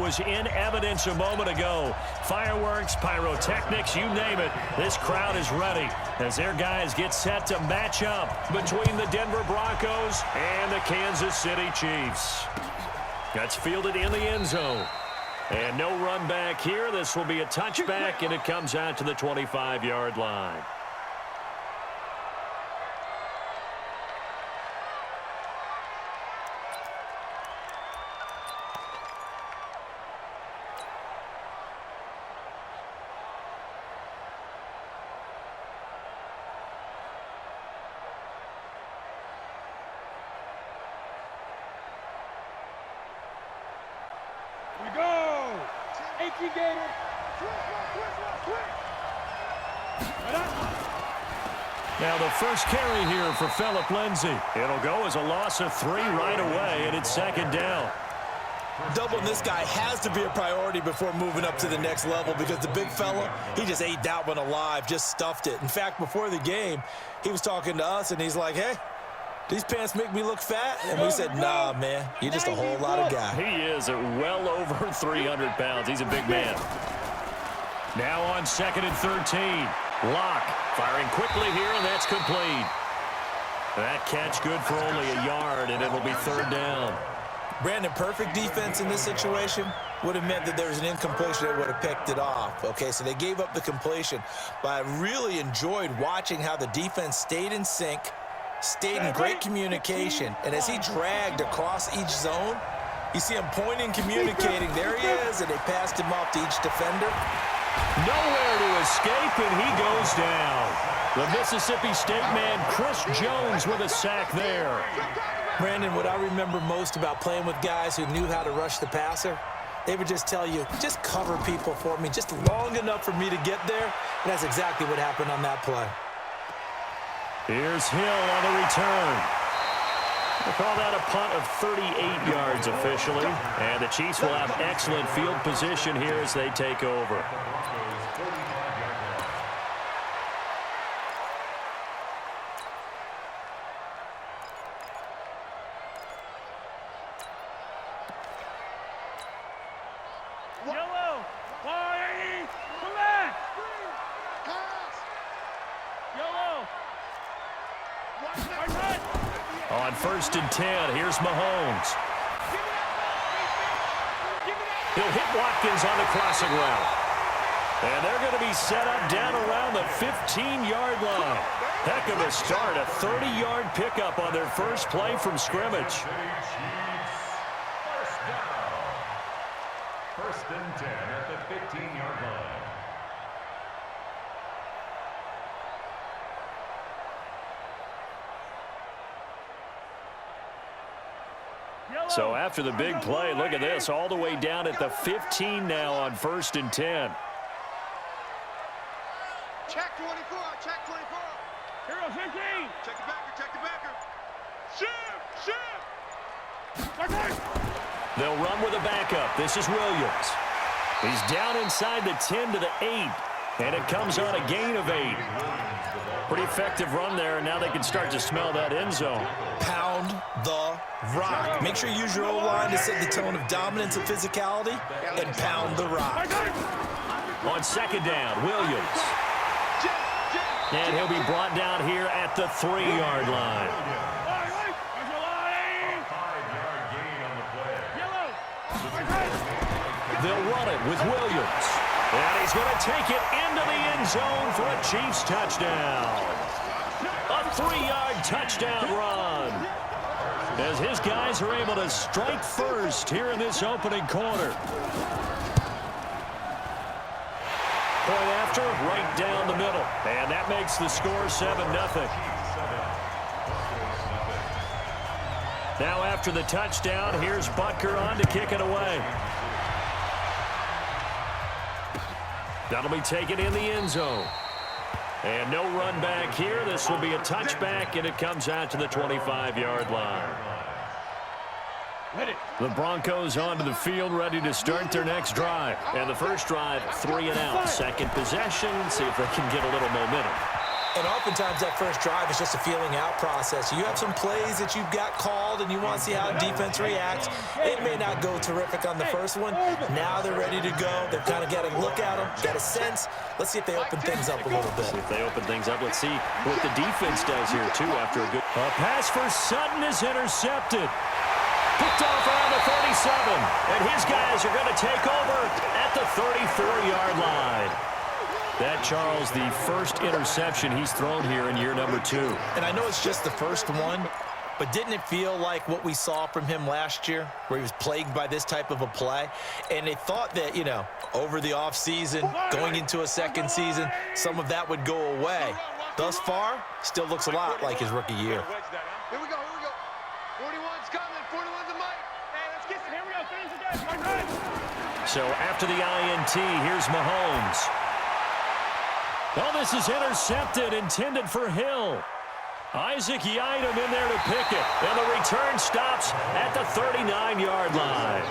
was in evidence a moment ago. Fireworks, pyrotechnics, you name it. This crowd is ready as their guys get set to match up between the Denver Broncos and the Kansas City Chiefs. That's fielded in the end zone. And no run back here. This will be a touchback, and it comes out to the 25-yard line. Now the first carry here for Phillip Lindsay. It'll go as a loss of 3 right away, and it's second down. Doubling this guy has to be a priority before moving up to the next level because the big fella, he just ate that one alive, just stuffed it. In fact, before the game, he was talking to us, and he's like, hey, these pants make me look fat? And we said, nah, man, you're just a whole lot of guy. He is at well over 300 pounds. He's a big man. Now on 2nd and 13. Locke firing quickly here, and that's complete. That catch good for only a yard, and it'll be 3rd down. Brandon, perfect defense in this situation would have meant that there was an incompletion that would have picked it off. Okay, so they gave up the completion, but I really enjoyed watching how the defense stayed in sync, stayed in great communication, and as he dragged across each zone, you see him pointing, communicating. There he is, and they passed him off to each defender. Nowhere to escape, and he goes down. The Mississippi State man, Chris Jones, with a sack there. Brandon, what I remember most about playing with guys who knew how to rush the passer, they would just tell you, just cover people for me, just long enough for me to get there. And that's exactly what happened on that play. Here's Hill on the return. We'll call that a punt of 38 yards officially. And the Chiefs will have excellent field position here as they take over. On 1st and 10, here's Mahomes. He'll hit Watkins on the crossing route. And they're going to be set up down around the 15-yard line. Heck of a start, a 30-yard pickup on their first play from scrimmage. First and 10 at the 15-yard line. So after the big play, look at this, all the way down at the 15 now on 1st and 10. Check 24, check 24. Hero 15. Check the backer, check the backer. Shoot. They'll run with a backup. This is Williams. He's down inside the 10 to the 8, and it comes on a gain of 8. Pretty effective run there, and now they can start to smell that end zone. Pound the rock. Make sure you use your O-line to set the tone of dominance and physicality, and pound the rock. On 2nd down, Williams. And he'll be brought down here at the 3-yard line. They'll run it with Williams. And he's going to take it into the end zone for a Chiefs touchdown. A 3-yard touchdown run. As his guys are able to strike first here in this opening quarter. Point after, right down the middle. And that makes the score 7-0. Now after the touchdown, here's Butker on to kick it away. That'll be taken in the end zone. And no run back here. This will be a touchback, and it comes out to the 25-yard line. The Broncos onto the field, ready to start their next drive. And the first drive, 3 and out. Second possession, see if they can get a little momentum. And oftentimes that first drive is just a feeling out process. You have some plays that you've got called and you want to see how defense reacts. It may not go terrific on the first one. Now they're ready to go. They're kind of getting a look at them, get a sense. Let's see if they open things up a little bit. See if they open things up. Let's see what the defense does here, too, after a good pass for Sutton is intercepted. Picked off around the 37. And his guys are going to take over at the 34-yard line. That, Charles, the first interception he's thrown here in year number 2. And I know it's just the first one, but didn't it feel like what we saw from him last year, where he was plagued by this type of a play? And they thought that, you know, over the offseason, going into a second season, some of that would go away. Thus far, still looks a lot like his rookie year. Here we go, here we go. 41's coming, 41's a mic. Hey, let's get some, here we go, finish the game. So after the INT, here's Mahomes. Oh, this is intercepted, intended for Hill. Isaac Yiadom in there to pick it, and the return stops at the 39-yard line.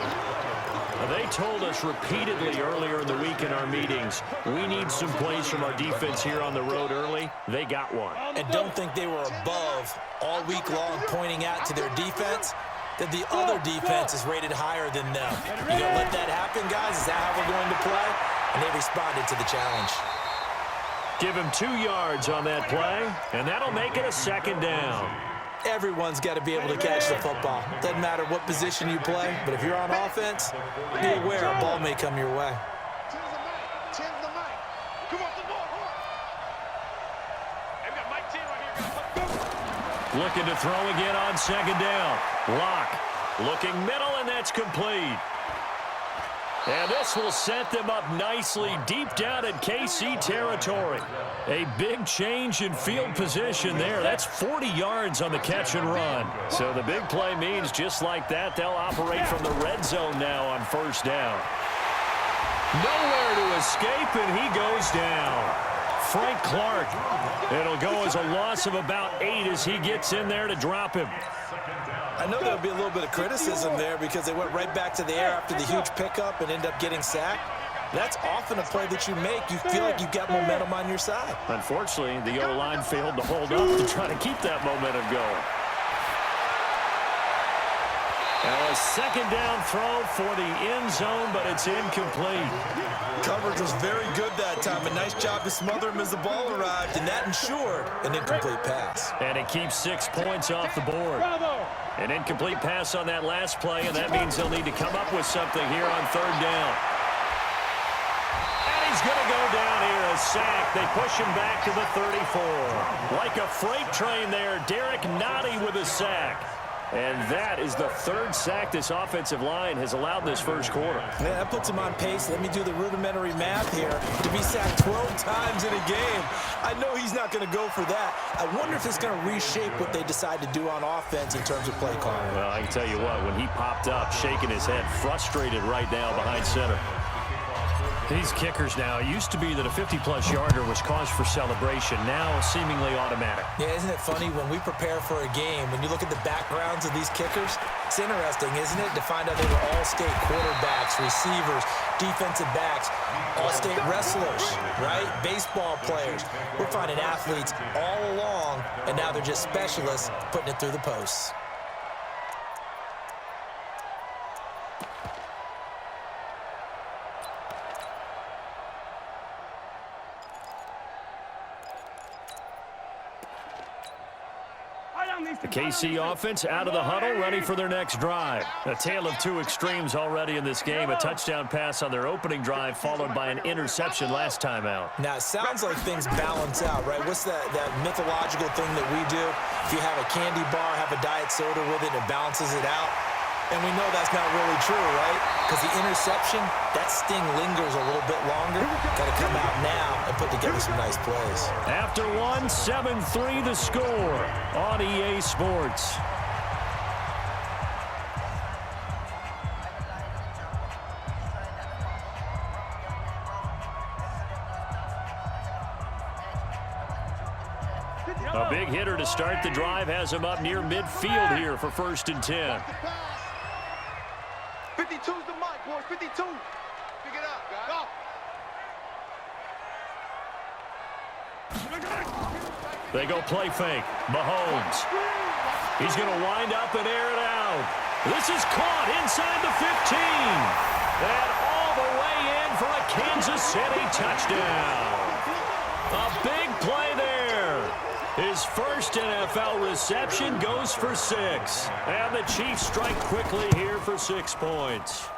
They told us repeatedly earlier in the week in our meetings, we need some plays from our defense here on the road early. They got one. And don't think they were above all week long pointing out to their defense that the other defense is rated higher than them. You gonna let that happen, guys? Is that how we're going to play? And they responded to the challenge. Give him 2 yards on that play, and that'll make it a second down. Everyone's got to be able to catch the football. Doesn't matter what position you play, but if you're on offense, be aware a ball may come your way. Tim's the mic. Come on, the ball. Hey, we got Mike 10 right here. Looking to throw again on second down. Lock looking middle, and that's complete. And this will set them up nicely deep down in KC territory. A big change in field position there. That's 40 yards on the catch and run. So the big play means just like that, they'll operate from the red zone now on first down. Nowhere to escape, and he goes down. Frank Clark. It'll go as a loss of about 8 as he gets in there to drop him. I know there'll be a little bit of criticism there because they went right back to the air after the huge pickup and end up getting sacked. That's often a play that you make. You feel like you've got momentum on your side. Unfortunately, the O-line failed to hold up to try to keep that momentum going. Now a second down throw for the end zone, but it's incomplete. Coverage was very good that time. A nice job to smother him as the ball arrived, and that ensured an incomplete pass. And it keeps 6 points off the board. An incomplete pass on that last play, and that means they'll need to come up with something here on third down. And he's going to go down here, a sack. They push him back to the 34. Like a freight train there, Derek Nottie with a sack. And that is the third sack this offensive line has allowed this first quarter. Yeah, that puts him on pace. Let me do the rudimentary math here. To be sacked 12 times in a game, I know he's not going to go for that. I wonder if it's going to reshape what they decide to do on offense in terms of play calling. Well, I can tell you what, when he popped up, shaking his head, frustrated right now behind center. These kickers now, it used to be that a 50-plus yarder was cause for celebration. Now, seemingly automatic. Yeah, isn't it funny when we prepare for a game, when you look at the backgrounds of these kickers, it's interesting, isn't it, to find out they were all-state quarterbacks, receivers, defensive backs, all-state wrestlers, right? Baseball players. We're finding athletes all along, and now they're just specialists putting it through the posts. The KC offense out of the huddle, ready for their next drive. A tale of two extremes already in this game. A touchdown pass on their opening drive, followed by an interception last time out. Now, it sounds like things balance out, right? What's that mythological thing that we do? If you have a candy bar, have a diet soda with it, it balances it out. And we know that's not really true, right? Because the interception, that sting lingers a little bit longer. Got to come out now and put together some nice plays. After one, 7-3 the score on EA Sports. A big hitter to start the drive has him up near midfield here for 1st and 10. 52's the mic, boys. 52. Pick it up. Go. They go play fake. Mahomes. He's going to wind up and air it out. This is caught inside the 15. And all the way in for a Kansas City touchdown. A big play there. His first NFL reception goes for 6. And the Chiefs strike quickly here for 6 points.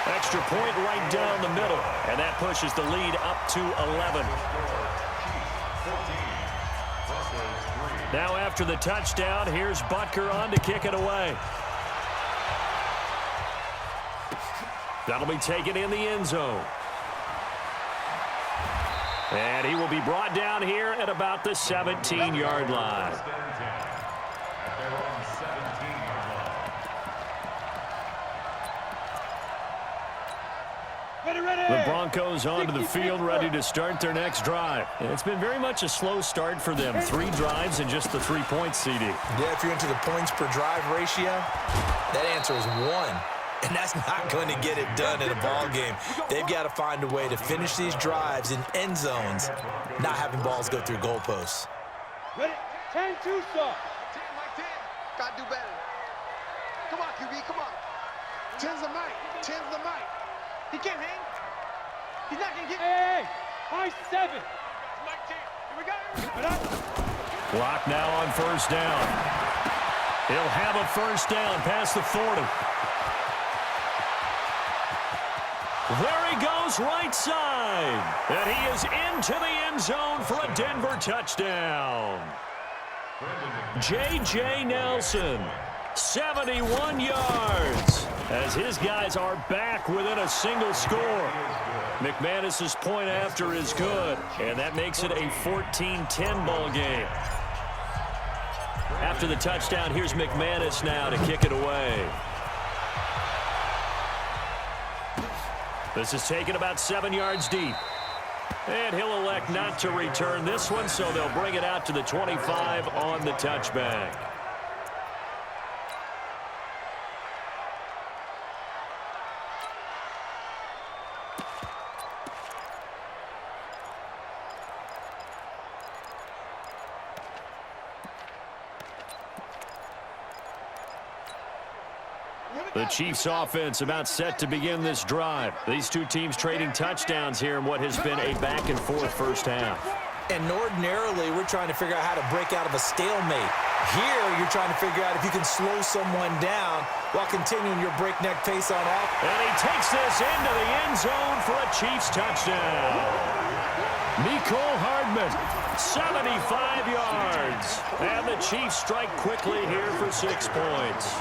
Extra point right down the middle. And that pushes the lead up to 11. Now after the touchdown, here's Butker on to kick it away. That'll be taken in the end zone. And he will be brought down here at about the 17-yard line. The Broncos onto the field, ready to start their next drive. And it's been very much a slow start for them. 3 drives and just the 3 points, CD. Yeah, if you're into the points per drive ratio, that answer is 1. And that's not going to get it done in a ball game. They've got to find a way to finish these drives in end zones, not having balls go through goalposts. Ready? 10-2, sir. 10, like 10. Got to do better. Come on, QB, come on. 10's the mic. 10's the mic. He can't hang. He's not going to get... Hey, high 7. Mike 10. Here we go, here we go. Clock now on first down. He'll have a first down past the 40. There he goes right side. And he is into the end zone for a Denver touchdown. J.J. Nelson, 71 yards. As his guys are back within a single score. McManus's point after is good. And that makes it a 14-10 ball game. After the touchdown, here's McManus now to kick it away. This is taken about 7 yards deep. And he'll elect not to return this one, so they'll bring it out to the 25 on the touchback. The Chiefs offense about set to begin this drive. These two teams trading touchdowns here in what has been a back-and-forth first half. And ordinarily, we're trying to figure out how to break out of a stalemate. Here, you're trying to figure out if you can slow someone down while continuing your breakneck pace on off. And he takes this into the end zone for a Chiefs touchdown. Mecole Hardman, 75 yards. And the Chiefs strike quickly here for 6 points.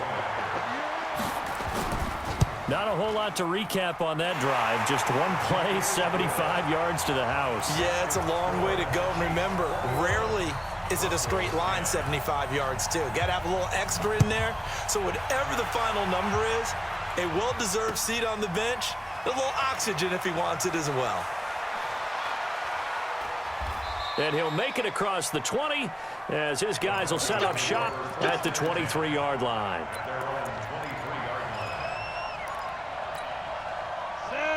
Not a whole lot to recap on that drive. Just one play, 75 yards to the house. Yeah, it's a long way to go. And remember, rarely is it a straight line 75 yards, too. Got to have a little extra in there. So whatever the final number is, a well-deserved seat on the bench, a little oxygen if he wants it as well. And he'll make it across the 20 as his guys will set up shop at the 23-yard line.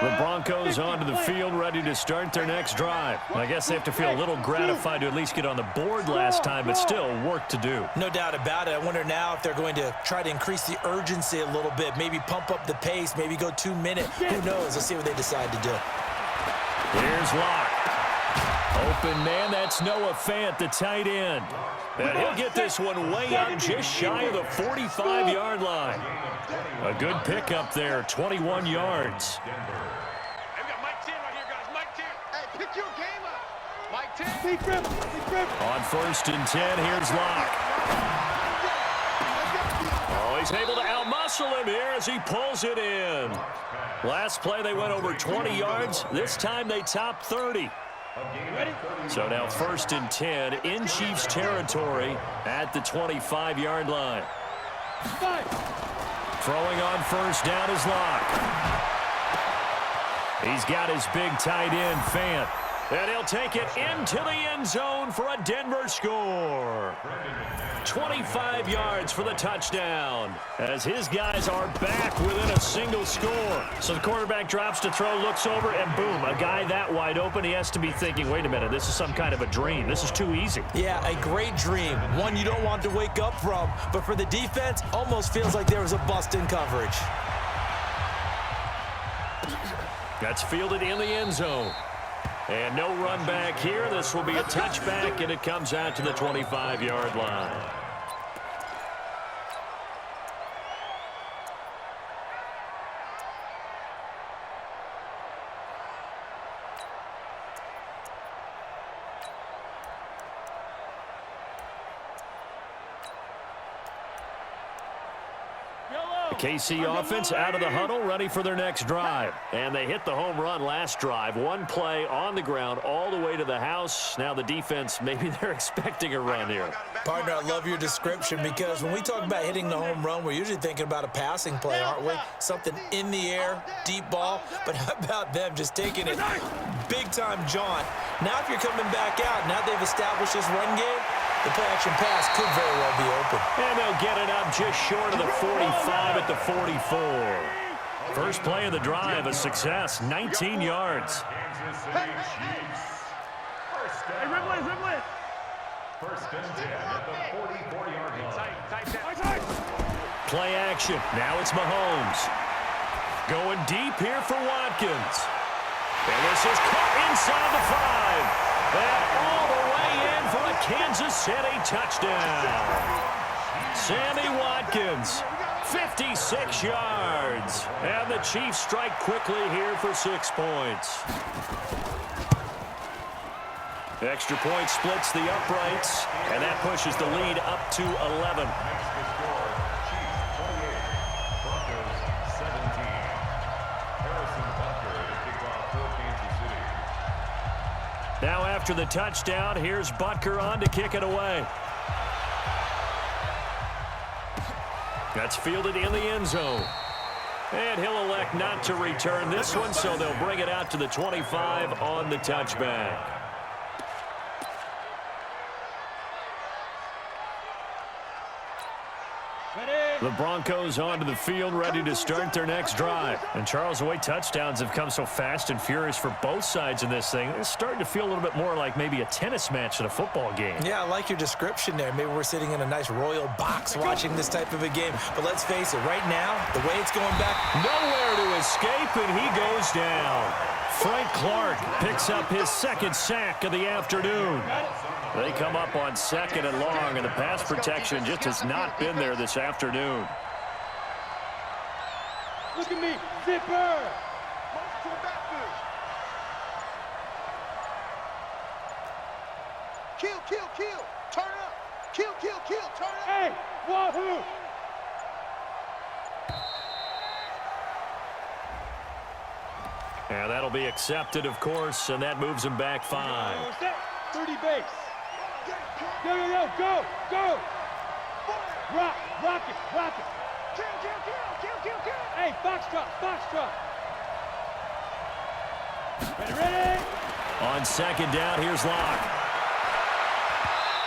The Broncos onto the field, ready to start their next drive. I guess they have to feel a little gratified to at least get on the board last time, but still work to do. No doubt about it. I wonder now if they're going to try to increase the urgency a little bit, maybe pump up the pace, maybe go 2 minutes. Who knows? Let's see what they decide to do. Here's Locke. Open man, that's Noah Fant, the tight end. And he'll get this one way up just shy of the 45-yard line. A good pickup there, 21 yards. On first and 10, here's Locke. Oh, he's able to outmuscle him here as he pulls it in. Last play, they went over 20 yards. This time, they topped 30. So now first and 10 in Chiefs territory at the 25-yard line. Throwing on first down is Locke. He's got his big tight end, Fant. And he'll take it into the end zone for a Denver score. 25 yards for the touchdown, as his guys are back within a single score. So the quarterback drops to throw, looks over, and boom, a guy that wide open. He has to be thinking, wait a minute, this is some kind of a dream. This is too easy. Yeah, a great dream. One you don't want to wake up from. But for the defense, almost feels like there was a bust in coverage. That's fielded in the end zone. And no run back here. This will be a touchback, and it comes out to the 25-yard line. The KC offense out of the huddle, ready for their next drive. And they hit the home run last drive. One play on the ground all the way to the house. Now the defense, maybe they're expecting a run here. Partner, I love your description, because when we talk about hitting the home run, we're usually thinking about a passing play, aren't we? Something in the air, deep ball. But how about them just taking it big-time jaunt? Now if you're coming back out, now they've established this run game, the play-action pass could very well be open. And they'll get it up just short of the 45 at the 44. First play of the drive, a success, 19 yards. Hey, Ribley. First and 10 at the 44-yard line. Play action. Now it's Mahomes. Going deep here for Watkins. And this is caught inside the 5. And all the way in for a Kansas City touchdown. Sammy Watkins, 56 yards. And the Chiefs strike quickly here for 6 points. Extra point splits the uprights, and that pushes the lead up to 11. Now after the touchdown, here's Butker on to kick it away. That's fielded in the end zone. And he'll elect not to return this one, so they'll bring it out to the 25 on the touchback. The Broncos onto the field, ready to start their next drive. And Charles, the way touchdowns have come so fast and furious for both sides in this thing, it's starting to feel a little bit more like maybe a tennis match than a football game. Yeah, I like your description there. Maybe we're sitting in a nice royal box watching this type of a game. But let's face it, right now, the way it's going back, nowhere to escape, and he goes down. Frank Clark picks up his second sack of the afternoon. They come up on second and long, and the pass protection just has not been there this afternoon. Look at me, zipper! Kill, turn up! Kill, turn up! Hey, wahoo! And that'll be accepted, of course, and that moves him back 5. 30 base. Go! Rock it. Kill. Hey, box drop. Ready? On second down, here's Locke.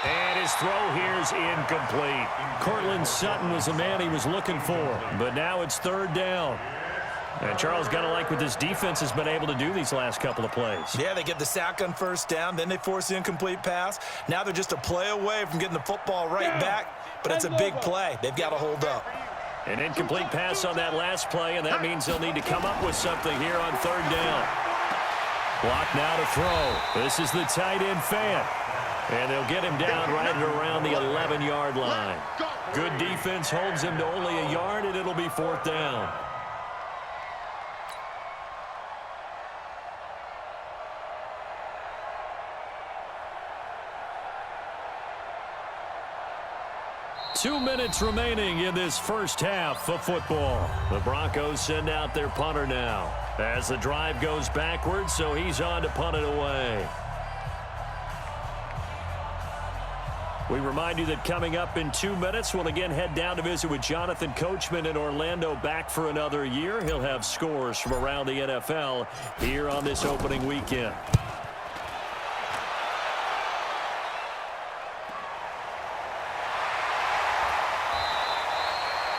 And his throw here's incomplete. Cortland Sutton was the man he was looking for, but now it's third down. And Charles, got to like what this defense has been able to do these last couple of plays. Yeah, they get the sack on first down, then they force the incomplete pass. Now they're just a play away from getting the football right back, but it's a big play. They've got to hold up. An incomplete pass on that last play, and that means they'll need to come up with something here on third down. Block now to throw. This is the tight end fan. And they'll get him down right around the 11-yard line. Good defense holds him to only a yard, and it'll be fourth down. Two minutes remaining in this first half of football. The Broncos send out their punter now as the drive goes backwards, so he's on to punt it away. We remind you that coming up in 2 minutes, we'll again head down to visit with Jonathan Coachman in Orlando, back for another year. He'll have scores from around the NFL here on this opening weekend.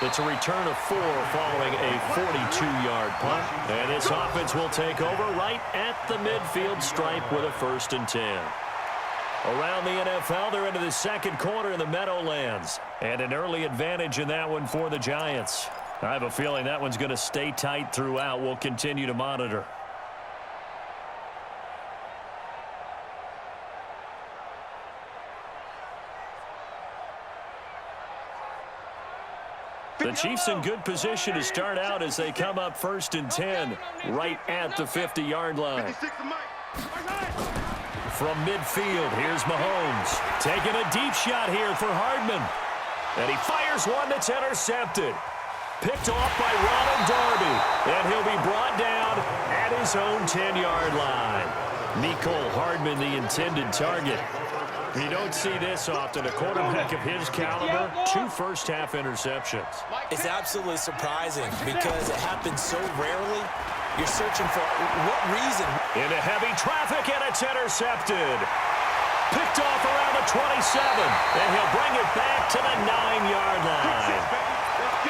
It's a return of 4 following a 42-yard punt. And this offense will take over right at the midfield stripe with a 1st and 10. Around the NFL, they're into the second quarter in the Meadowlands. And an early advantage in that one for the Giants. I have a feeling that one's going to stay tight throughout. We'll continue to monitor. The Chiefs in good position to start out as they come up 1st and 10 right at the 50-yard line. From midfield, here's Mahomes. Taking a deep shot here for Hardman. And he fires one that's intercepted. Picked off by Ronald Darby. And he'll be brought down at his own 10-yard line. Mecole Hardman, the intended target. You don't see this often. A quarterback of his caliber, 2 first-half interceptions. It's absolutely surprising because it happens so rarely. You're searching for what reason. Into heavy traffic, and it's intercepted. Picked off around the 27, and he'll bring it back to the 9-yard line.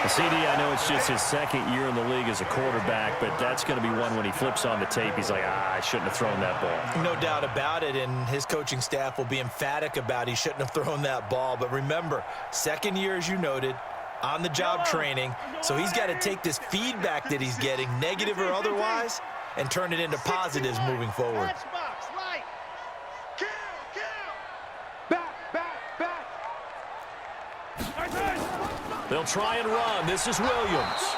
CD, I know it's just his 2nd year in the league as a quarterback, but that's going to be one when he flips on the tape. He's like, I shouldn't have thrown that ball. No doubt about it, and his coaching staff will be emphatic about he shouldn't have thrown that ball. But remember, 2nd year, as you noted, on-the-job training, so he's got to take this feedback that he's getting, negative or otherwise, and turn it into positives moving forward. They'll try and run. This is Williams.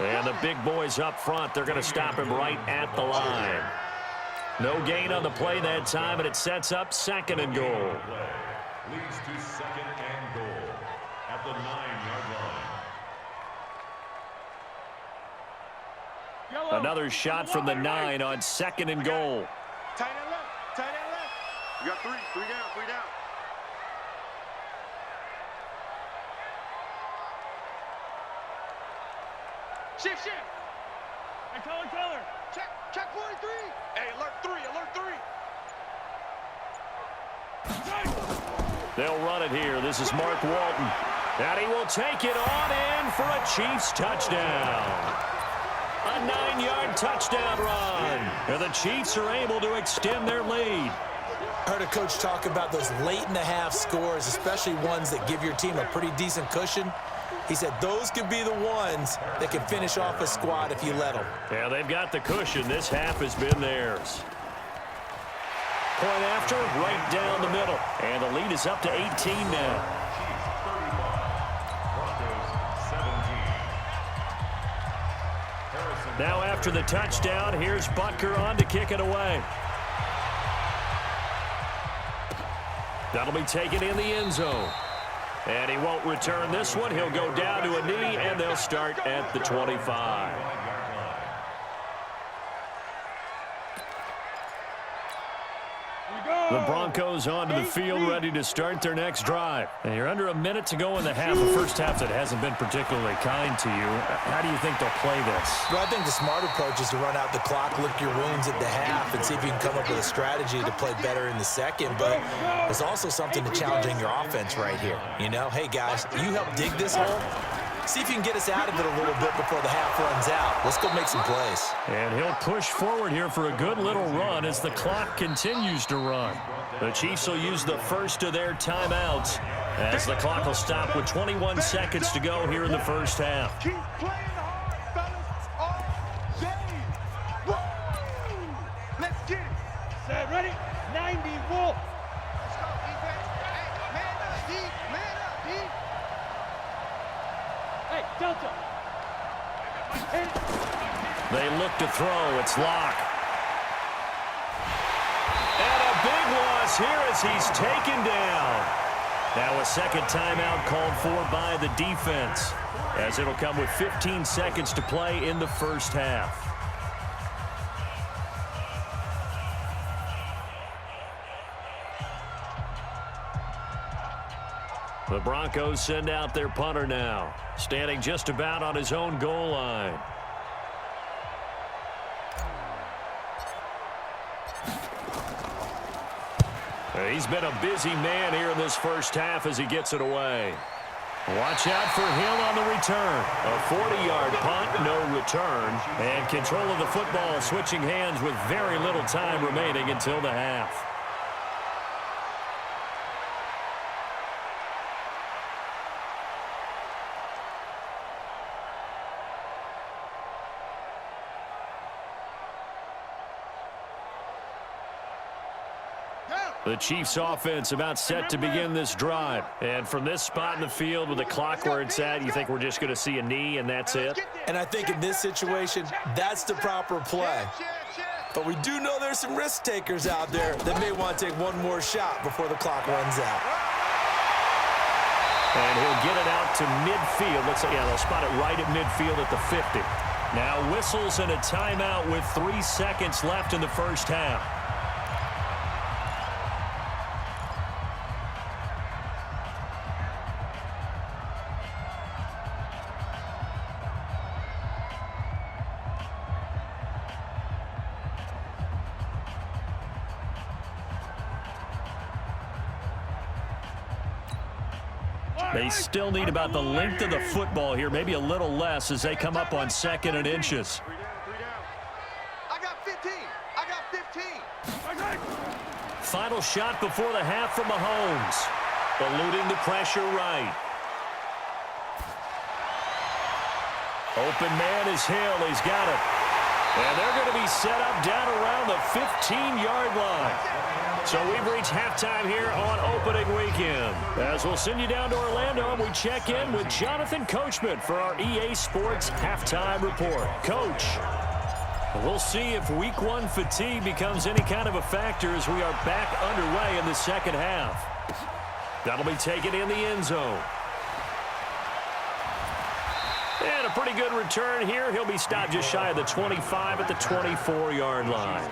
And the big boys up front, they're going to stop him right at the line. No gain on the play that time, and it sets up 2nd and goal. Leads to 2nd and goal at the 9-yard line. Another shot from the 9 on 2nd and goal. Tight end left. Tight end left. You got 3. 3 down. 3 down. Shift. Hey, Teller. Check 43. Hey, alert 3. They'll run it here. This is Mark Walton. And he will take it on in for a Chiefs touchdown. A 9-yard touchdown run. And the Chiefs are able to extend their lead. Heard a coach talk about those late-in-the-half scores, especially ones that give your team a pretty decent cushion. He said those could be the ones that can finish off a squad if you let them. Yeah, they've got the cushion. This half has been theirs. Point after, right down the middle. And the lead is up to 18 now. Now after the touchdown, here's Butker on to kick it away. That'll be taken in the end zone. And he won't return this one. He'll go down to a knee, and they'll start at the 25. The Broncos onto the field, ready to start their next drive. And you're under a minute to go in the half, a first half that hasn't been particularly kind to you. How do you think they'll play this? Well, I think the smart approach is to run out the clock, lick your wounds at the half, and see if you can come up with a strategy to play better in the second. But there's also something to challenging your offense right here. You know, hey, guys, you help dig this hole. See if you can get us out of it a little bit before the half runs out. Let's go make some plays. And he'll push forward here for a good little run as the clock continues to run. The Chiefs will use the first of their timeouts as the clock will stop with 21 seconds to go here in the first half. Keep playing hard, fellas, all day. Woo! Let's get it. Set, ready? 90 Wolf. Let's go, defense. Hey, man up, D. Man up, D. Hey, Delta. They look to throw. It's Locke. And a big loss here as he's taken down. Now a second timeout called for by the defense, as it'll come with 15 seconds to play in the first half. The Broncos send out their punter now, standing just about on his own goal line. He's been a busy man here in this first half as he gets it away. Watch out for Hill on the return. A 40-yard punt, no return. And control of the football switching hands with very little time remaining until the half. The Chiefs offense about set to begin this drive. And from this spot in the field with the clock where it's at, you think we're just going to see a knee and that's it? And I think in this situation, that's the proper play. But we do know there's some risk takers out there that may want to take one more shot before the clock runs out. And he'll get it out to midfield. Let's say, yeah, they'll spot it right at midfield at the 50. Now whistles and a timeout with 3 seconds left in the first half. They still need about the length of the football here, maybe a little less as they come up on 2nd and inches. I got 15. I got 15. Final shot before the half from Mahomes. Eluding the pressure right. Open man is Hill. He's got it. And they're going to be set up down around the 15-yard line. So we've reached halftime here on opening weekend. As we'll send you down to Orlando, and we check in with Jonathan Coachman for our EA Sports Halftime Report. Coach, we'll see if Week 1 fatigue becomes any kind of a factor as we are back underway in the second half. That'll be taken in the end zone. And a pretty good return here. He'll be stopped just shy of the 25 at the 24-yard line.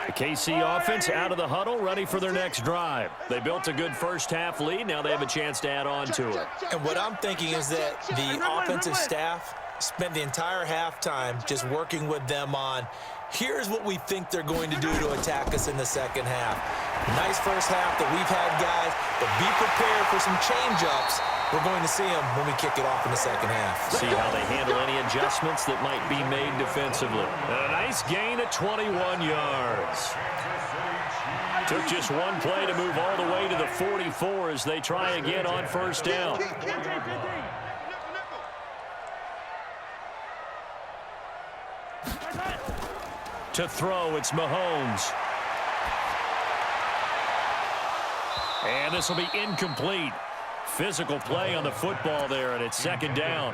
The KC offense out of the huddle, ready for their next drive. They built a good first-half lead. Now they have a chance to add on to it. And what I'm thinking is that the offensive staff spent the entire halftime just working with them on, here's what we think they're going to do to attack us in the second half. Nice first half that we've had, guys, but be prepared for some change-ups. We're going to see them when we kick it off in the second half. See how they handle any adjustments that might be made defensively. And a nice gain at 21 yards. Took just one play to move all the way to the 44 as they try again on first down. To throw, it's Mahomes. And this will be incomplete. Physical play on the football there, and it's second down.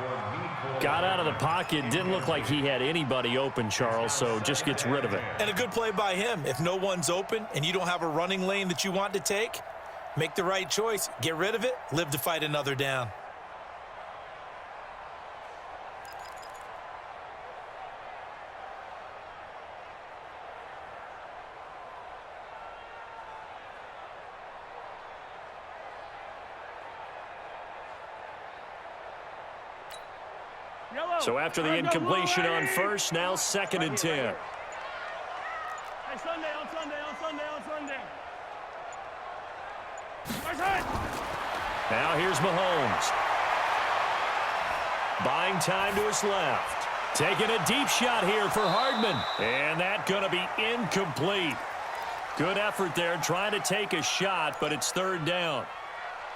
Got out of the pocket. Didn't look like he had anybody open, Charles, so just gets rid of it. And a good play by him. If no one's open and you don't have a running lane that you want to take, make the right choice. Get rid of it. Live to fight another down. So after the incompletion on first, now 2nd and 10. Hey, Sunday, on Sunday. Now here's Mahomes. Buying time to his left. Taking a deep shot here for Hardman. And that's going to be incomplete. Good effort there trying to take a shot, but it's third down.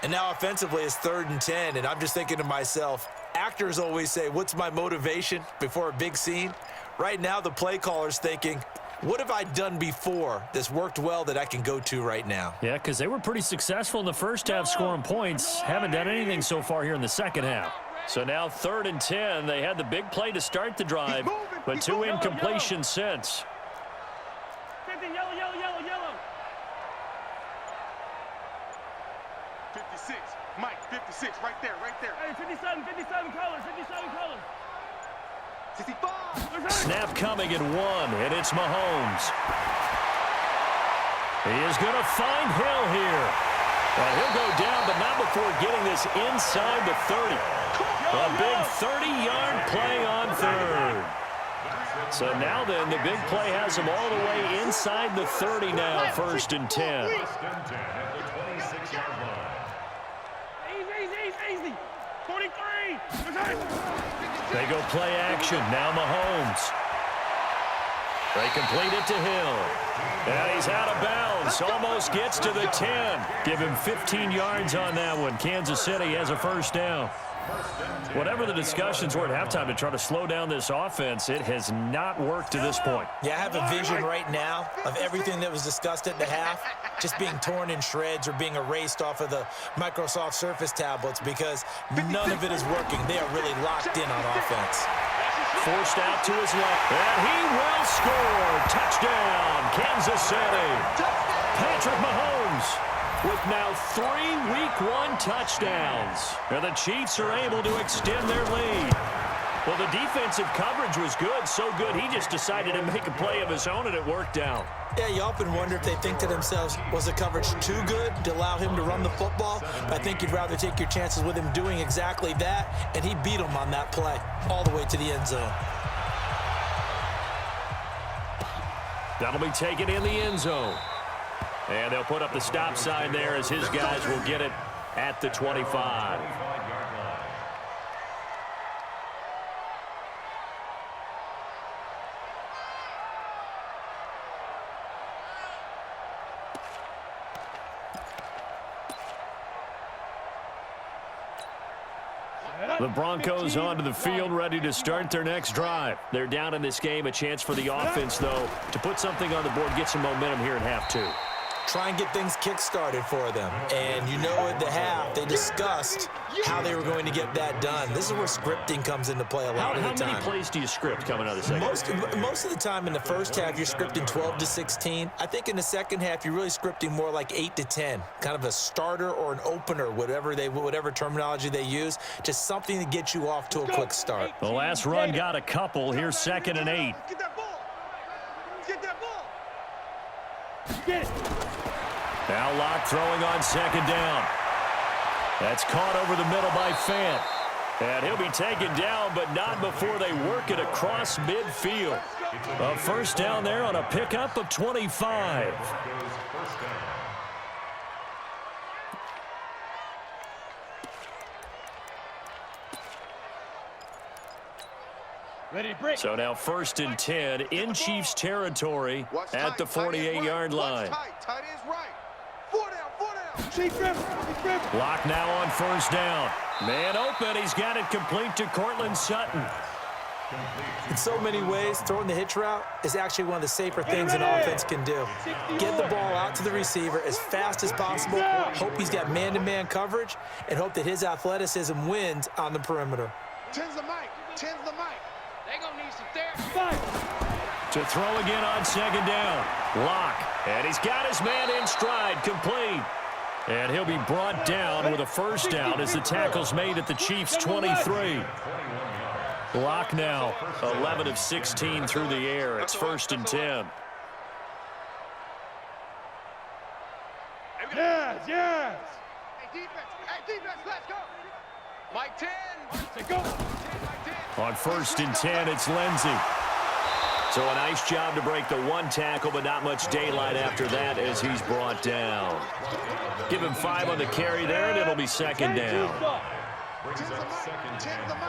And now offensively it's 3rd and 10, and I'm just thinking to myself, actors always say, what's my motivation before a big scene? Right now the play caller's thinking, what have I done before that's worked well that I can go to right now? Yeah, because they were pretty successful in the first half scoring points. Haven't done anything so far here in the second half. So now 3rd and 10. They had the big play to start the drive, but 2 incompletions since. 50, yellow. 56. Mike, 56. Right there. Hey, 57 colors. 65. Snap coming at 1, and it's Mahomes. He is going to find Hill here. And he'll go down, but not before getting this inside the 30. A big 30-yard play on third. So now then, the big play has them all the way inside the 30 now, 1st and 10. 1st and 10 at the 26-yard line. Easy. 43. They go play action. Now Mahomes. They complete it to Hill. And he's out of bounds. Almost gets to the 10. Give him 15 yards on that one. Kansas City has a 1st down. Whatever the discussions were at halftime to try to slow down this offense, it has not worked to this point. Yeah, I have a vision right now of everything that was discussed at the half just being torn in shreds or being erased off of the Microsoft Surface tablets because none of it is working. They are really locked in on offense. Forced out to his left, and he will score. Touchdown, Kansas City. Patrick Mahomes with now 3 Week 1 touchdowns. And the Chiefs are able to extend their lead. Well, the defensive coverage was good, so good he just decided to make a play of his own, and it worked out. Yeah, you often wonder if they think to themselves, was the coverage too good to allow him to run the football? But I think you'd rather take your chances with him doing exactly that, and he beat him on that play all the way to the end zone. That'll be taken in the end zone. And they'll put up the stop sign there as his guys will get it at the 25. The Broncos onto the field, ready to start their next drive. They're down in this game. A chance for the offense, though, to put something on the board, get some momentum here in half 2. Try and get things kick-started for them. And you know at the half, they discussed how they were going to get that done. This is where scripting comes into play a lot of the time. How many plays do you script coming out of the second? Most of the time in the first half, you're scripting 12 to 16. I think in the second half, you're really scripting more like 8 to 10. Kind of a starter or an opener, whatever terminology they use. Just something to get you off to a quick start. The last run got a couple. Here's 2nd and 8. Get that ball. Get that ball. Get it. Now Locke throwing on 2nd down. That's caught over the middle by Fant. And he'll be taken down, but not before they work it across midfield. A 1st down there on a pickup of 25. Ready to break. So now 1st and 10 in Chiefs territory at the 48-yard line. Tight ends right. 4 down. Chief grip. Locke now on 1st down. Man open. He's got it complete to Cortland Sutton. In so many ways, throwing the hitch route is actually one of the safer things an offense can do. Get the ball out to the receiver as fast as possible, hope he's got man-to-man coverage, and hope that his athleticism wins on the perimeter. Tens the mic. They gonna need some therapy. To throw again on 2nd down. Locke. And he's got his man in stride, complete. And he'll be brought down with a 1st down as the tackle's made at the Chiefs' 23. Locke now 11 of 16 through the air. It's 1st and 10. Yes. Hey, defense, let's go. Mike 10. Let's go. On 1st and 10, it's Lindsey. So a nice job to break the 1 tackle, but not much daylight after that as he's brought down. Give him 5 on the carry there, and it'll be 2nd down. Brings up 2nd and 5.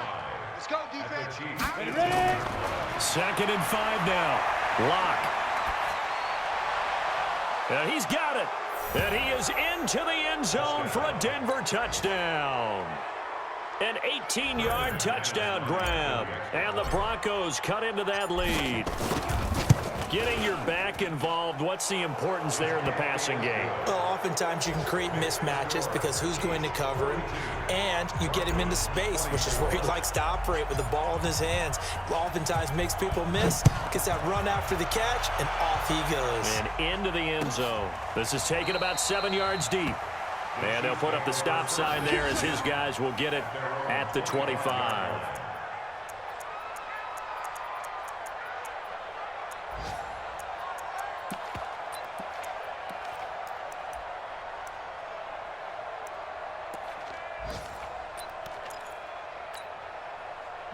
Let's go, defense. 2nd and 5 now. Locke. And he's got it. And he is into the end zone for a Denver touchdown. An 18-yard touchdown grab. And the Broncos cut into that lead. Getting your back involved, what's the importance there in the passing game? Well, oftentimes you can create mismatches because who's going to cover him, and you get him into space, which is where he likes to operate with the ball in his hands. Oftentimes makes people miss, gets that run after the catch, and off he goes. And into the end zone. This is taken about 7 yards deep. And they'll put up the stop sign there as his guys will get it at the 25.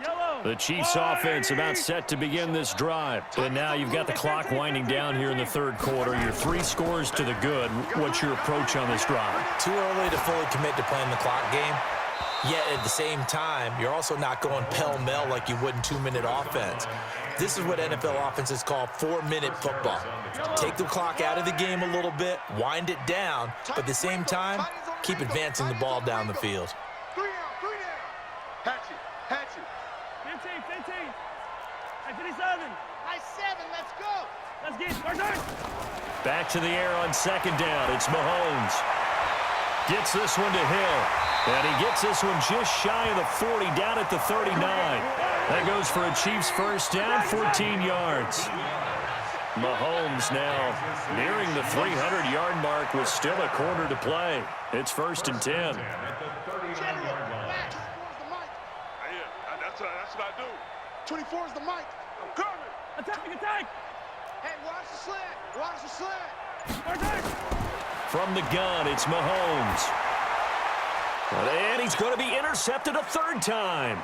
Yellow. The Chiefs offense about set to begin this drive. And now you've got the clock winding down here in the third quarter. You're 3 scores to the good. What's your approach on this drive? Too early to fully commit to playing the clock game. Yet at the same time, you're also not going pell-mell like you would in 2-minute offense. This is what NFL offenses call 4-minute football. Take the clock out of the game a little bit, wind it down, but at the same time, keep advancing the ball down the field. 3 down. Hatchet. 15. At 57. Nice 7. Let's go. Let's get started. Back to the air on second down. It's Mahomes. Gets this one to Hill. And he gets this one just shy of the 40, down at the 39. That goes for a Chiefs first down, 14 yards. Mahomes now nearing the 300-yard mark with still a quarter to play. It's 1st and 10. That's what I do. 24 is the mic. I'm coming. Attack. Hey, watch the slant. From the gun, it's Mahomes. And he's going to be intercepted a 3rd time.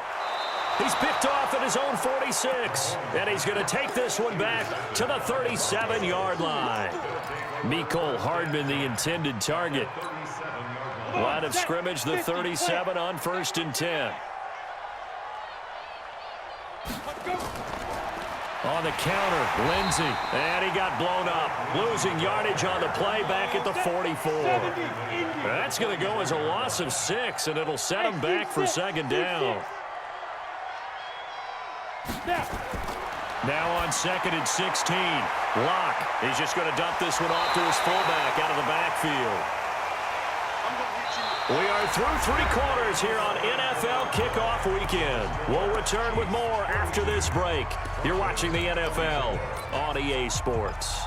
He's picked off at his own 46. And he's going to take this one back to the 37-yard line. Mecole Hardman, the intended target. Line of scrimmage, the 37 on 1st and 10. On the counter, Lindsey, and he got blown up. Losing yardage on the play back at the 44. That's going to go as a loss of 6, and it'll set him back for 2nd down. Now on 2nd and 16, Locke. He's just going to dump this one off to his fullback out of the backfield. We are through 3 quarters here on NFL Kickoff Weekend. We'll return with more after this break. You're watching the NFL on EA Sports.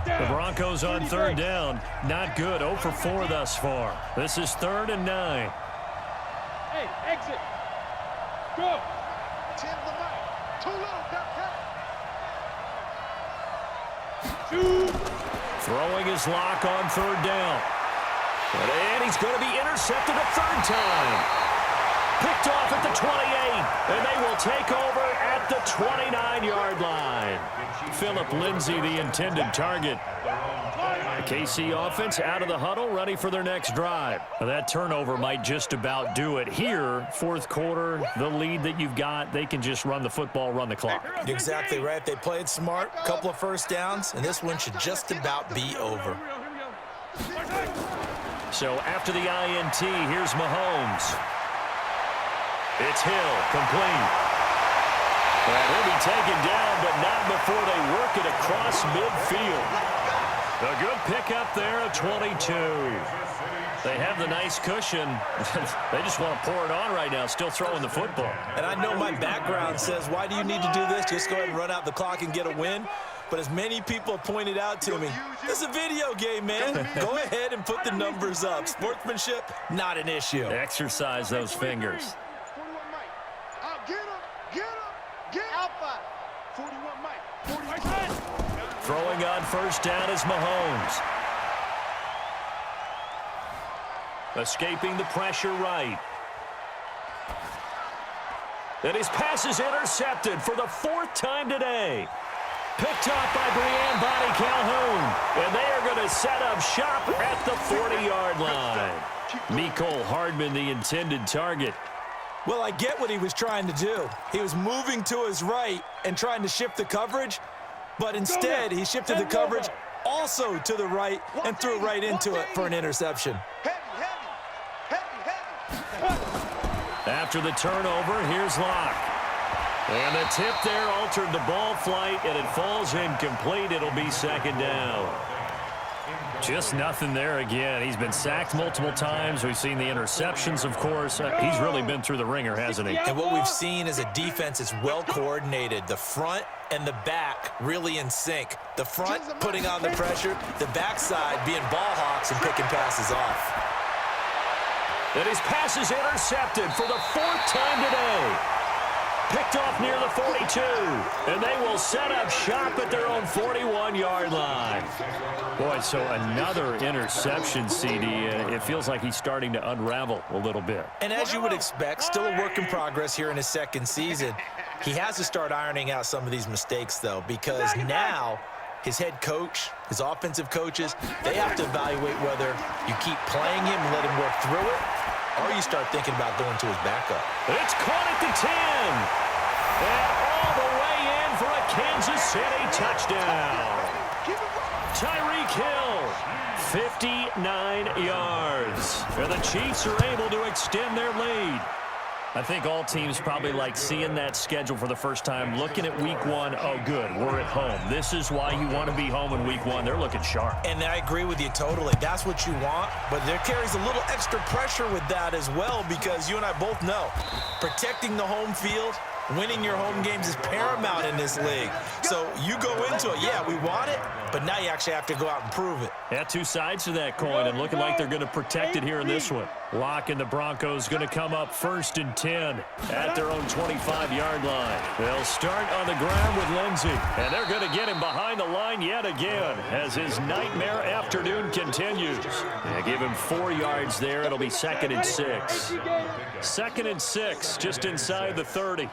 The Broncos on 3rd down. Not good. 0 for 4 thus far. This is 3rd and 9. Hey, exit. Go. 10 the mic. Too little. Throwing his lock on 3rd down. And he's going to be intercepted a 3rd time. Picked off at the 28. And they will take over at the 29-yard line. Phillip Lindsay, the intended target. KC offense out of the huddle, ready for their next drive. That turnover might just about do it. Here, 4th quarter, the lead that you've got, they can just run the football, run the clock. Exactly right. They played smart, couple of first downs, and this one should just about be over. So after the INT, here's Mahomes. It's Hill, complete. And he'll be taken down, but not before they work it across midfield. A good pickup there, a 22. They have the nice cushion. They just want to pour it on right now, still throwing the football. And I know my background says, why do you need to do this? Just go ahead and run out the clock and get a win. But as many people pointed out to me, this is a video game, man. Go ahead and put the numbers up. Sportsmanship, not an issue. Exercise those fingers. 41 Mike. Out, get him. Alpha. 41 Mike. 41. Throwing on 1st down is Mahomes. Escaping the pressure right. And his pass is intercepted for the 4th time today. Picked off by Brian Body Calhoun. And they are going to set up shop at the 40-yard line. Mecole Hardman, the intended target. Well, I get what he was trying to do. He was moving to his right and trying to shift the coverage, but instead he shifted the coverage also to the right and threw right into it for an interception. Heavy. After the turnover, here's Locke. And the tip there altered the ball flight, and it falls incomplete. It'll be 2nd down. Just nothing there again. He's been sacked multiple times. We've seen the interceptions, of course. He's really been through the ringer, hasn't he? And what we've seen is a defense that's well coordinated. The front and the back really in sync. The front putting on the pressure, the backside being ball hawks and picking passes off. And his pass is intercepted for the 4th time today. Picked off near the 42. And they will set up shop at their own 41-yard line. Boy, so another interception, CD. It feels like he's starting to unravel a little bit. And as you would expect, still a work in progress here in his second season. He has to start ironing out some of these mistakes, though, because now his head coach, his offensive coaches, they have to evaluate whether you keep playing him and let him work through it, or you start thinking about going to his backup. It's caught at the 10. And all the way in for a Kansas City touchdown. Tyreek Hill, 59 yards. And the Chiefs are able to extend their lead. I think all teams probably like seeing that schedule for the first time, looking at week one. Oh, good, we're at home. This is why you want to be home in week one. They're looking sharp. And I agree with you totally. That's what you want, but there carries a little extra pressure with that as well, because you and I both know protecting the home field, winning your home games is paramount in this league. So you go into it, yeah, we want it, but now you actually have to go out and prove it. Yeah, two sides to that coin, and looking like they're going to protect it here in this one. Locke and the Broncos going to come up 1st and 10 at their own 25-yard line. They'll start on the ground with Lindsey, and they're going to get him behind the line yet again as his nightmare afternoon continues. They give him 4 yards there. It'll be 2nd and 6. 2nd and 6, just inside the 30.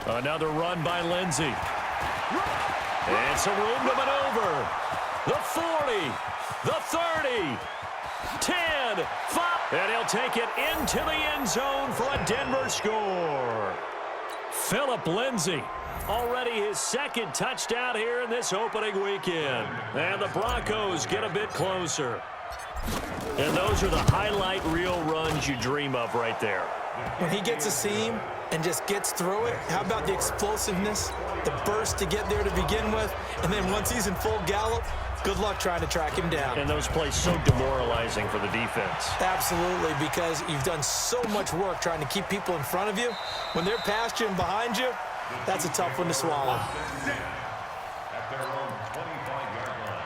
Another run by Lindsey. And some room to maneuver. The 40, the 30, 10, 5. And he'll take it into the end zone for a Denver score. Phillip Lindsay, already his 2nd touchdown here in this opening weekend. And the Broncos get a bit closer. And those are the highlight reel runs you dream of right there. When he gets a seam and just gets through it, how about the explosiveness, the burst to get there to begin with, and then once he's in full gallop, good luck trying to track him down. And those plays so demoralizing for the defense. Absolutely, because you've done so much work trying to keep people in front of you. When they're past you and behind you, that's a tough one to swallow. At their own 25-yard line.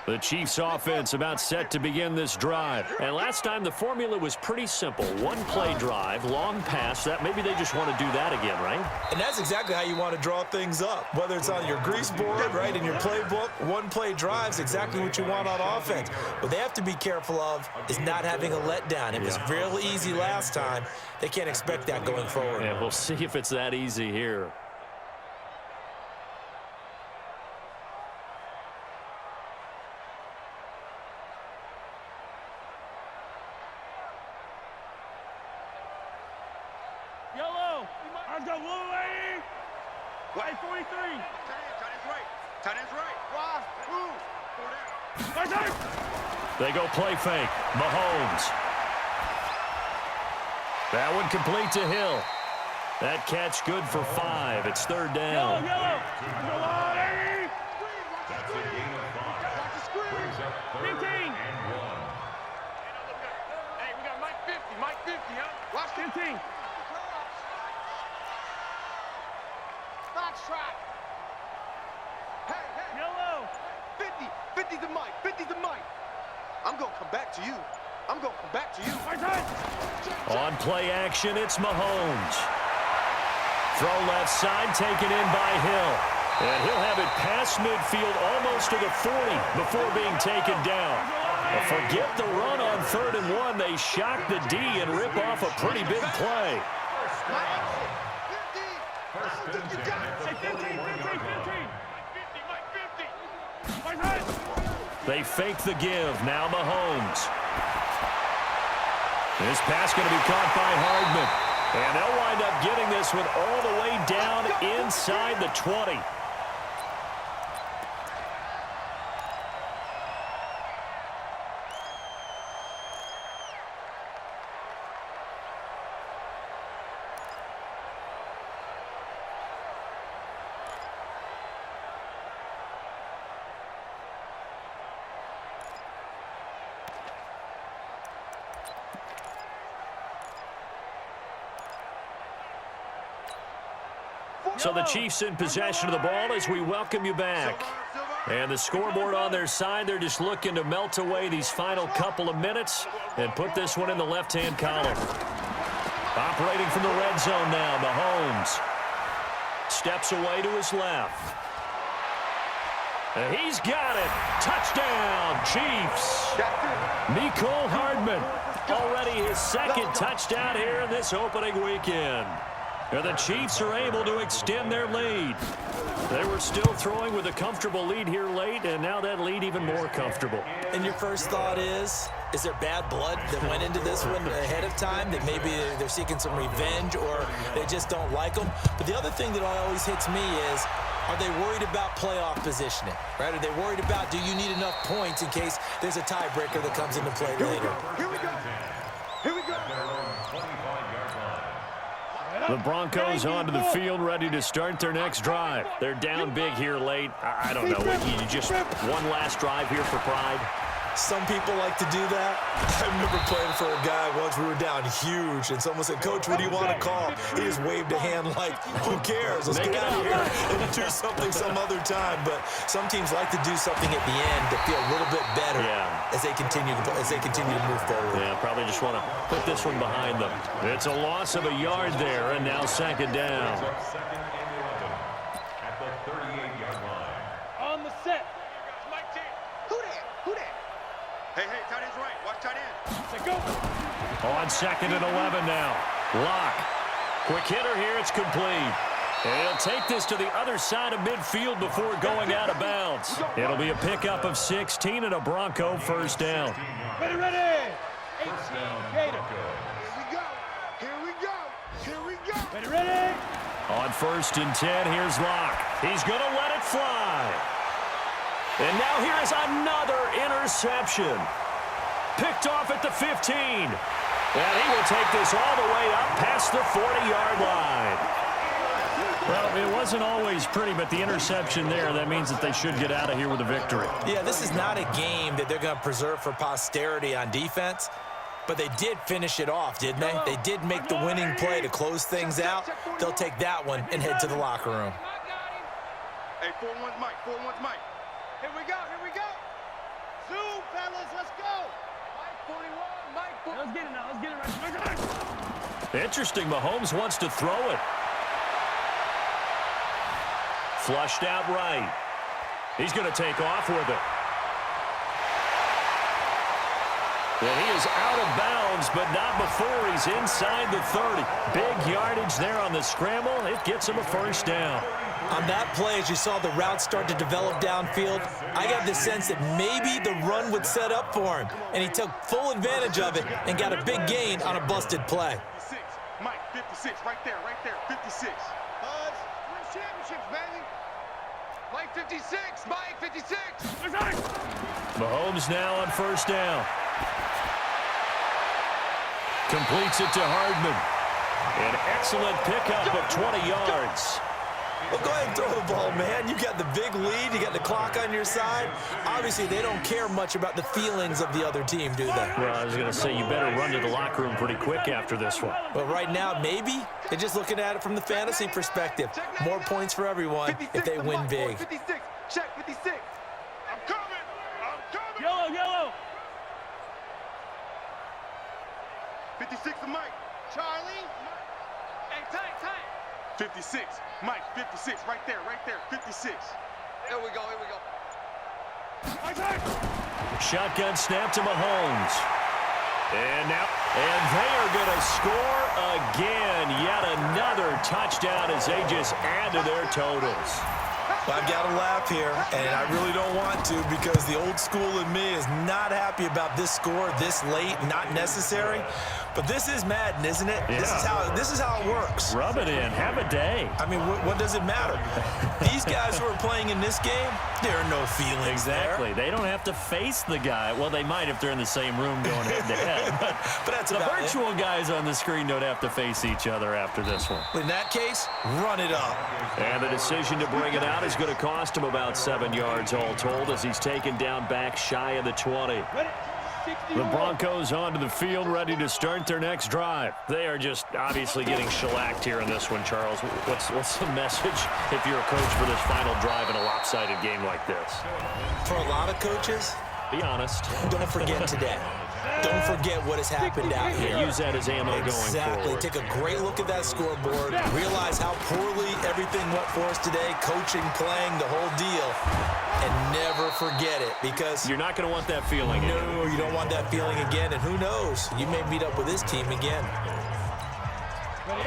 The Chiefs offense about set to begin this drive. And last time the formula was pretty simple. One play drive, long pass. That maybe they just want to do that again, right? And that's exactly how you want to draw things up. Whether it's on your grease board, right, in your playbook, one play drive's exactly what you want on offense. What they have to be careful of is not having a letdown. It was real easy last time. They can't expect that going forward. And we'll see if it's that easy here. Yellow. Let's go, blue lady. White 43. Tight end's right. Tight end's right. Wide. Ooh. Right there. They go play fake. Mahomes. That one complete to Hill. That catch good for 5. It's 3rd down. Yellow. Go on, Eddie. That's a gain of 5. Watch the screen. Brings up 3rd 15. and 1. Hey, we got Mike 50. Mike 50, huh? Watch 15. Fox track. Hey, hey. Yellow. 50. 50 to Mike. 50 to Mike. I'm going to come back to you. I'm going to come back to you. Right side. On play action, it's Mahomes. Throw left side, taken in by Hill. And he'll have it past midfield almost to the 40 before being taken down. But forget the run on 3rd and 1. They shock the D and rip off a pretty big play. Mike 50. I don't think you got it. Say 15, 15, 15. Mike 50. Mike 50. Right side. They fake the give. Now Mahomes. This pass going to be caught by Hardman. And they'll wind up getting this one all the way down inside the 20. So the Chiefs in possession of the ball as we welcome you back. And the scoreboard on their side, they're just looking to melt away these final couple of minutes and put this one in the left-hand column. Operating from the red zone now, Mahomes steps away to his left. And he's got it. Touchdown, Chiefs. Mecole Hardman, already his second touchdown here in this opening weekend. And the Chiefs are able to extend their lead. They were still throwing with a comfortable lead here late, and now that lead even more comfortable. And your first thought is there bad blood that went into this one ahead of time, that maybe they're seeking some revenge or they just don't like them? But the other thing that always hits me is, are they worried about playoff positioning, right? Are they worried about, do you need enough points in case there's a tiebreaker that comes into play later? Here we go. Here we go. The Broncos onto the field, ready to start their next drive. They're down big here late. I don't know. You just one last drive here for pride. Some people like to do that. I remember playing for a guy once. We were down huge, and someone said, "Coach, what do you want to call?" He just waved a hand like, "Who cares? Let's get out of here and do something some other time." But some teams like to do something at the end to feel a little bit better as they continue to move forward. Yeah, probably just want to put this one behind them. It's a loss of a yard there, and now second down. Second and 11 at the 38-yard line. On the set. Who that? Who that? Hey, tight end's right. Watch tight end. Let's go. On second and 11 now. Lock. Quick hitter here. It's complete. And he'll take this to the other side of midfield before going out of bounds. It'll be a pickup of 16 and a Bronco first down. Ready, ready. 18, Gator. Here we go. Here we go. Here we go. Ready, ready. On first and 10, here's Lock. He's going to let it fly. And now here is another interception. Picked off at the 15. And he will take this all the way up past the 40-yard line. Well, it wasn't always pretty, but the interception there, that means that they should get out of here with a victory. Yeah, this is not a game that they're going to preserve for posterity on defense, but they did finish it off, didn't they? They did make the winning play to close things out. They'll take that one and head to the locker room. Hey, 4-1's Mike. 4-1's Mike. Here we go. Here we go. Zoom, fellas. Let's go. Mike 41. Mike 41. Let's get it now. Let's get it right. Interesting. Mahomes wants to throw it. Flushed out right. He's going to take off with it. And he is out of bounds, but not before he's inside the 30. Big yardage there on the scramble. It gets him a first down. On that play, as you saw the route start to develop downfield, I got the sense that maybe the run would set up for him, and he took full advantage of it and got a big gain on a busted play. 56. Mike 56. Right there. 56. Buds, win championships, baby. Mike 56. Mike 56. Mahomes now on first down. Completes it to Hardman. An excellent pickup of 20 yards. Well, go ahead and throw the ball, man. You got the big lead. You got the clock on your side. Obviously, they don't care much about the feelings of the other team, do they? Well, I was going to say, you better run to the locker room pretty quick after this one. But right now, maybe they're just looking at it from the fantasy perspective. More points for everyone if they win big. 56. Check 56. I'm coming. Yellow, yellow. 56 to Mike. Charlie. Hey, tight. 56. Mike, 56. Right there. 56. Here we go. Shotgun snap to Mahomes. And they are going to score again. Yet another touchdown as they just add to their totals. I've got to laugh here, and I really don't want to because the old school in me is not happy about this score this late, not necessary. But this is Madden, isn't it? Yeah. This is how it works. Rub it in. Have a day. I mean, what does it matter? These guys who are playing in this game, there are no feelings Exactly. there. They don't have to face the guy. Well, they might if they're in the same room going head-to-head. But that's The about virtual guys on the screen don't have to face each other after this one. it. In that case, run it up. And the decision to bring it out is going to cost him about 7 yards all told as he's taken down back shy of the 20. Ready. The Broncos onto the field, ready to start their next drive. They are just obviously getting shellacked here in this one, Charles. What's the message if you're a coach for this final drive in a lopsided game like this? For a lot of coaches, be honest. Don't forget today. Don't forget what has happened out here. Use that as ammo going forward. Exactly. Take a great look at that scoreboard. Realize how poorly everything went for us today. Coaching, playing, the whole deal. And never forget it, because you're not going to want that feeling again. No, you don't want that feeling again. And who knows? You may meet up with this team again.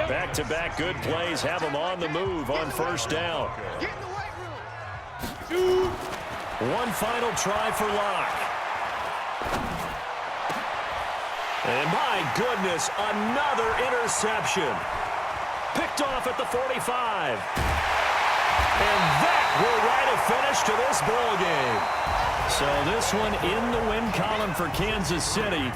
Back-to-back good plays have them on the move on first down. One final try for Locke. And my goodness, another interception. Picked off at the 45. And that will write a finish to this ball game. So this one in the win column for Kansas City.